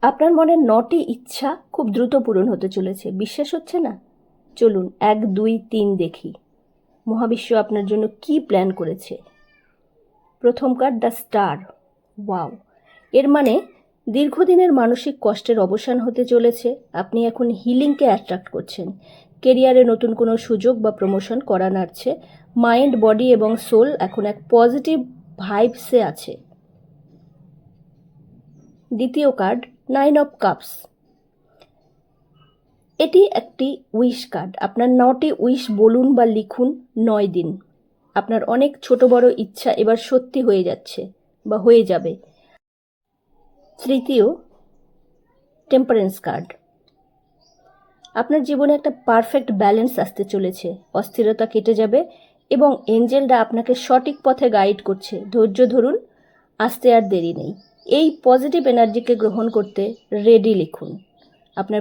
আপনার মনের 9টি ইচ্ছা খুব দ্রুত পূরণ হতে চলেছে। বিশ্বাস হচ্ছে না? চলুন 1, 2, 3 দেখি মহাবিশ্ব আপনার জন্য কি প্ল্যান করেছে। প্রথম কার্ড, দ্য স্টার। ওয়াও! এর মানে দীর্ঘদিনের মানসিক কষ্টের অবসান হতে চলেছে। আপনি এখন হিলিংকে অ্যাট্রাক্ট করছেন। কেরিয়ারে নতুন কোনো সুযোগ বা প্রমোশন করা নাড়ছে। মাইন্ড, বডি এবং সোল এখন এক পজিটিভ ভাইবসে আছে। দ্বিতীয় কার্ড, 9 অফ কাপস। এটি একটি উইশ কার্ড। আপনার 9টি উইশ বলুন বা লিখুন 9 দিন। আপনার অনেক ছোট বড় ইচ্ছা এবার সত্যি হয়ে যাচ্ছে বা হয়ে যাবে। তৃতীয়, টেম্পারেন্স কার্ড। আপনার জীবনে একটা পারফেক্ট ব্যালেন্স আসতে চলেছে। অস্থিরতা কেটে যাবে এবং এঞ্জেলরা আপনাকে সঠিক পথে গাইড করছে। ধৈর্য ধরুন, আসতে আর দেরি নেই। এই পজিটিভ এনার্জিকে গ্রহণ করতে রেডি লিখুন। আপনার